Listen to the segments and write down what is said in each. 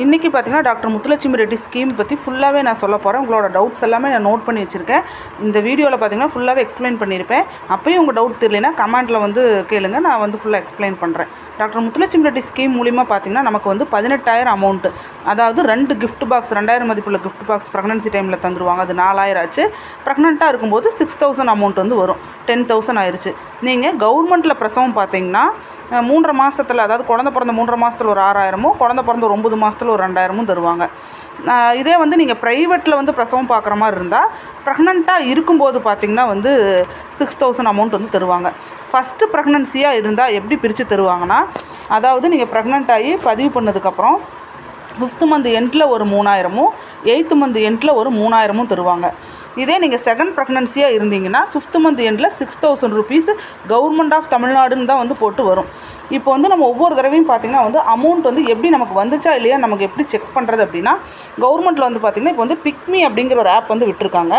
இன்றைக்கி பார்த்தீங்கன்னா doctor Muthulakshmi Reddy scheme பற்றி ஃபுல்லாகவே நான் சொல்ல போகிறேன். உங்களோட டவுட்ஸ் எல்லாமே நான் நோட் பண்ணி வச்சுருக்கேன். இந்த வீடியோவில் பார்த்தீங்கன்னா ஃபுல்லாகவே எக்ஸ்பிளைன் பண்ணியிருப்பேன். அப்போயும் உங்கள் டவுட் தெரியலனா கமெண்ட்டில் வந்து கேளுங்க, நான் வந்து ஃபுல்லாக எக்ஸ்பிளைன் பண்ணுறேன். டாக்டர் முத்துலட்சுமி ரெட்டி ஸ்கீம் மூலிமா பார்த்தீங்கன்னா நமக்கு வந்து 18,000 அமௌண்ட்டு, அதாவது 2 கிஃப்ட் பாக்ஸ் 2000 மதிப்புள்ள கிஃப்ட் பாக்ஸ் ப்ரெக்னன்சி டைமில் தந்துருவாங்க. அது 4000 ஆச்சு. ப்ரெக்னெண்ட்டாக இருக்கும்போது 6000 அமௌண்ட் வந்து வரும். 10,000 ஆயிடுச்சு. நீங்கள் கவர்மெண்ட்டில் பிரசவம் பார்த்தீங்கன்னா 3 மாதத்தில், அதாவது குழந்தை பிறந்த 3 மாதத்தில் ஒரு 6000, குழந்தை பிறந்த ஒரு 9 மாதத்தில் ஒரு 2000 தருவாங்க. இதே வந்து நீங்கள் ப்ரைவேட்டில் வந்து பிரசவம் பார்க்குற மாதிரி இருந்தால் ப்ரெக்னெண்ட்டாக இருக்கும்போது பார்த்திங்கன்னா வந்து 6000 அமௌண்ட் வந்து தருவாங்க. ஃபஸ்ட்டு ப்ரெக்னன்சியாக இருந்தால் எப்படி பிரித்து தருவாங்கன்னா, அதாவது நீங்கள் ப்ரெக்னென்ட் ஆகி பதிவு பண்ணதுக்கப்புறம் 5th மந்த் எண்டில் ஒரு 3000, 8th மந்த் எண்டில் ஒரு 3000 தருவாங்க. இதே நீங்கள் செகண்ட் ப்ரெக்னன்சியாக இருந்தீங்கன்னா 5th மந்த் எண்டில் 6000 ருபீஸ் கவர்மெண்ட் ஆஃப் தமிழ்நாடுன்னு தான் வந்து போட்டு வரும். இப்போ வந்து நம்ம ஒவ்வொரு தடவையும் பார்த்திங்கன்னா வந்து அமௌண்ட் வந்து எப்படி நமக்கு வந்துச்சா இல்லையா நமக்கு எப்படி செக் பண்ணுறது அப்படின்னா, கவர்மெண்ட்டில் வந்து பார்த்திங்கன்னா இப்போ வந்து பிக்மி அப்படிங்கிற ஒரு ஆப் வந்து விட்டுருக்காங்க.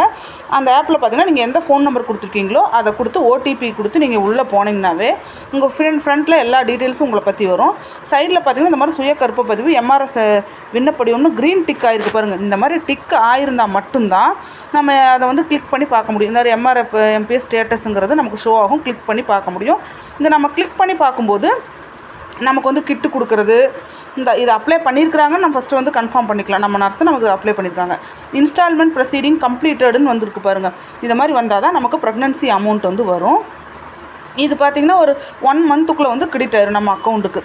அந்த ஆப்பில் பார்த்திங்கன்னா நீங்கள் எந்த ஃபோன் நம்பர் கொடுத்துருக்கீங்களோ அதை கொடுத்து ஓடிபி கொடுத்து நீங்கள் உள்ளே போனீங்கன்னாவே உங்கள் ஃப்ரண்ட்டில் எல்லா டீட்டெயில்ஸும் உங்களை பற்றி வரும். சைடில் பார்த்திங்கன்னா இந்த மாதிரி சுய கருப்பு பதிவு எம்ஆர்எஸ் விண்ணப்படிவம்னு க்ரீன் டிக் ஆகிருக்கு பாருங்கள். இந்த மாதிரி டிக் ஆகிருந்தால் மட்டும்தான் நம்ம அதை வந்து கிளிக் பண்ணி பார்க்க முடியும். இந்த எம்ஆர்எம்பிஎஸ் ஸ்டேட்டஸுங்கிறது நமக்கு ஷோ ஆகும், கிளிக் பண்ணி பார்க்க முடியும். இந்த நம்ம கிளிக் பண்ணி பார்க்கும்போது நமக்கு வந்து கிட்டு கொடுக்குறது, இதை அப்ளை பண்ணியிருக்கிறாங்கன்னு நம்ம ஃபஸ்ட்டு வந்து கன்ஃபார்ம் பண்ணிக்கலாம். நம்ம நர்ஸு நமக்கு அப்ளை பண்ணியிருக்காங்க. இன்ஸ்டால்மெண்ட் ப்ரொசீடிங் கம்ப்ளீட்டடுன்னு வந்திருக்கு பாருங்கள். இது மாதிரி வந்தால் தான் நமக்கு ப்ரெக்னன்சி அமௌண்ட் வந்து வரும். இது பார்த்திங்கன்னா ஒரு 1 மந்த்துக்குள்ளே வந்து கிரெடிட் ஆயிரும் நம்ம அக்கௌண்ட்டுக்கு.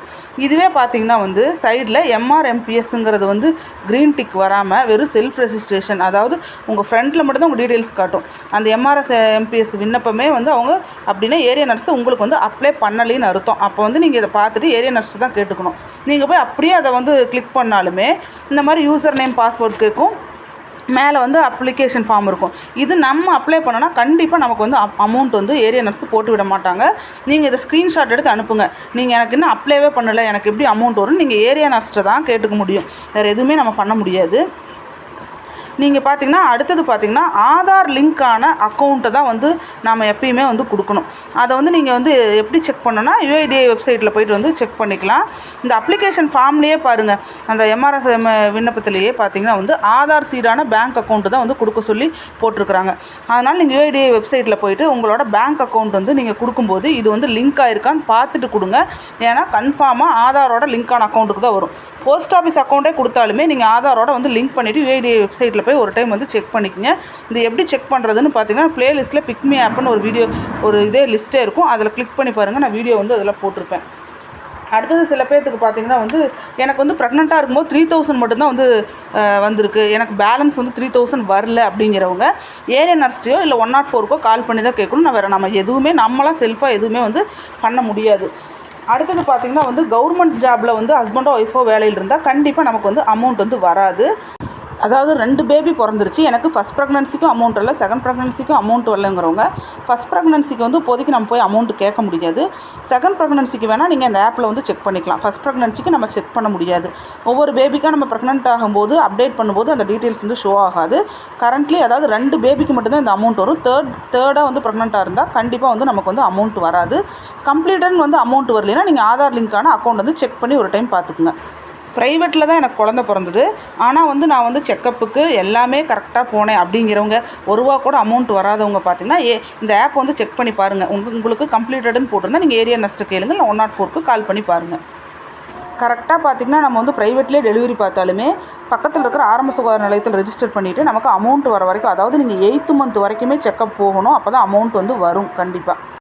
இதுவே பார்த்திங்கன்னா வந்து சைடில் எம்ஆர்எம்பிஎஸ்ங்கிறது வந்து க்ரீன் டிக் வராமல் வெறும் செல்ஃப் ரெஜிஸ்ட்ரேஷன், அதாவது உங்கள் ஃப்ரண்ட்டில் மட்டும்தான் உங்கள் டீட்டெயில்ஸ் காட்டும். அந்த எம்ஆர்எம்பிஎஸ் விண்ணப்பமே வந்து அவங்க அப்படின்னா ஏரியா நர்ஸு உங்களுக்கு வந்து அப்ளை பண்ணலின்னு அர்த்தம். அப்போ வந்து நீங்கள் இதை பார்த்துட்டு ஏரியா நர்ஸு தான் கேட்டுக்கணும். நீங்கள் போய் அப்படியே அதை வந்து கிளிக் பண்ணாலுமே இந்த மாதிரி யூசர் நேம் பாஸ்வேர்ட் கேட்கும். மேலே வந்து அப்ளிகேஷன் ஃபார்ம் இருக்கும். இது நம்ம அப்ளை பண்ணோன்னா கண்டிப்பாக நமக்கு வந்து அமௌண்ட் வந்து ஏரியா நர்ஸு போட்டு விட மாட்டாங்க. நீங்கள் இதை ஸ்க்ரீன்ஷாட் எடுத்து அனுப்புங்க. நீங்கள் எனக்கு இன்னும் அப்ளைவே பண்ணலை, எனக்கு எப்படி அமௌண்ட் வரும்னு நீங்கள் ஏரியா நர்ஸ்ட்டை தான் கேட்டுக்க முடியும். வேறு எதுவுமே நம்ம பண்ண முடியாது. நீங்கள் பார்த்திங்கன்னா அடுத்தது பார்த்திங்கன்னா ஆதார் லிங்க்கான அக்கௌண்ட்டை தான் வந்து நாம் எப்பயுமே வந்து கொடுக்கணும். அதை வந்து நீங்கள் வந்து எப்படி செக் பண்ணணும்னா யுஐடிஐ வெப்சைட்டில் போய்ட்டு வந்து செக் பண்ணிக்கலாம். இந்த அப்ளிகேஷன் ஃபார்ம்லேயே பாருங்கள், அந்த எம்ஆர்எஸ் விண்ணப்பத்திலேயே பார்த்திங்கன்னா வந்து ஆதார் சீடான பேங்க் அக்கௌண்ட்டு தான் வந்து கொடுக்க சொல்லி போட்டிருக்கிறாங்க. அதனால் நீங்கள் யுஐடிஐ வெப்சைட்டில் போய்ட்டு உங்களோட பேங்க் அக்கௌண்ட் வந்து நீங்கள் கொடுக்கும்போது இது வந்து லிங்க் ஆகிருக்கான்னு பார்த்துட்டு கொடுங்க. ஏன்னா கன்ஃபார்மாக ஆதாரோட லிங்க்கான அக்கௌண்ட்டுக்கு தான் வரும். போஸ்ட் ஆஃபீஸ் அக்கௌண்ட்டே கொடுத்தாலுமே நீங்கள் ஆதாரோட வந்து லிங்க் பண்ணிவிட்டு யுஐடிஐ வெப்சைட்டில் போய் ஒரு டைம் வந்து செக் பண்ணிக்கங்க. இது எப்படி செக் பண்ணுறதுன்னு பார்த்தீங்கன்னா ப்ளேலிஸ்ட்டில் பிக்மி ஆப்னு ஒரு வீடியோ ஒரு இதே லிஸ்ட்டே இருக்கும். அதில் கிளிக் பண்ணி பாருங்கள். நான் வீடியோ வந்து அதில் போட்டிருப்பேன். அடுத்தது சில பேர்த்துக்கு பார்த்திங்கன்னா வந்து எனக்கு வந்து ப்ரெக்னெண்ட்டாக இருக்கும்போது 3000 மட்டும்தான் வந்து வந்திருக்கு, எனக்கு பேலன்ஸ் வந்து 3000 வரல அப்படிங்கிறவங்க ஏரியா நர்ஸ்டையோ இல்லை 104க்கோ கால் பண்ணி தான் கேட்கணும். நான் வேறு நம்ம எதுவுமே நம்மளாம் செல்ஃபாக எதுவுமே வந்து பண்ண முடியாது. அடுத்தது பார்த்திங்கன்னா வந்து கவர்மெண்ட் ஜாபில் வந்து ஹஸ்பண்டோ ஒய்ஃபோ வேலையில் இருந்தால் கண்டிப்பாக நமக்கு வந்து அமௌண்ட் வந்து வராது. அதாவது 2 பேபி பிறந்துருச்சு, எனக்கு ஃபஸ்ட் ப்ரெக்னன்சிக்கும் அமௌண்ட் வரல, செகண்ட் ப்ரெக்னன்சிக்கும் அமௌண்ட் வரலங்கிறவங்க ஃபஸ்ட் ப்ரெக்னன்சிக்கு வந்து இப்போதைக்கு நம்ம போய் அமௌண்ட் கேட்க முடியாது. செகண்ட் ப்ரெக்னன்சிக்கு வேணால் நீங்கள் அந்த ஆப்பில் வந்து செக் பண்ணிக்கலாம். ஃபஸ்ட் ப்ரெக்னன்சிக்கு நம்ம செக் பண்ண முடியாது. ஒவ்வொரு பேபிக்காக நம்ம ப்ரெக்னென்ட் ஆகும்போது அப்டேட் பண்ணும்போது அந்த டீட்டெயில்ஸ் வந்து ஷோ ஆகாது. கரண்ட்லி அதாவது 2 பேபிக்கு மட்டும்தான் இந்த அமௌண்ட் வரும். தேர்டாக வந்து ப்ரெக்னெண்ட்டாக இருந்தால் கண்டிப்பாக வந்து நமக்கு வந்து அமௌண்ட் வராது. கம்ப்ளீட்டட் வந்து அமௌண்ட் வரலைன்னா நீங்கள் ஆதார் லிங்க்கான அக்கௌண்ட் வந்து செக் பண்ணி ஒரு டைம் பார்த்துக்குங்க. ப்ரைவேட்டில் தான் எனக்கு குழந்த பிறந்தது, ஆனால் வந்து நான் வந்து செக்கப்புக்கு எல்லாமே கரெக்டாக போனேன் அப்படிங்கிறவங்க, ரூபா கூட அமௌண்ட் வராதவங்க பார்த்திங்கன்னா இந்த ஆப் வந்து செக் பண்ணி பாருங்கள். உங்களுக்கு கம்ப்ளீட்டடுன்னு போட்டிருந்தால் நீங்கள் ஏரியா நர்ஸ்ட்டை கேளுங்க, இல்லை 104க்கு கால் பண்ணி பாருங்கள். கரெக்டாக பார்த்திங்கன்னா நம்ம வந்து ப்ரைவேட்லேயே டெலிவரி பார்த்தாலுமே பக்கத்தில் இருக்கிற ஆரம்ப சுகாதார நிலையத்தில் ரெஜிஸ்டர் பண்ணிவிட்டு நமக்கு அமௌண்ட் வர வரைக்கும், அதாவது நீங்கள் 8th மந்த் வரைக்குமே செக்கப் போகணும். அப்போ தான் அமௌண்ட் வந்து வரும் கண்டிப்பாக.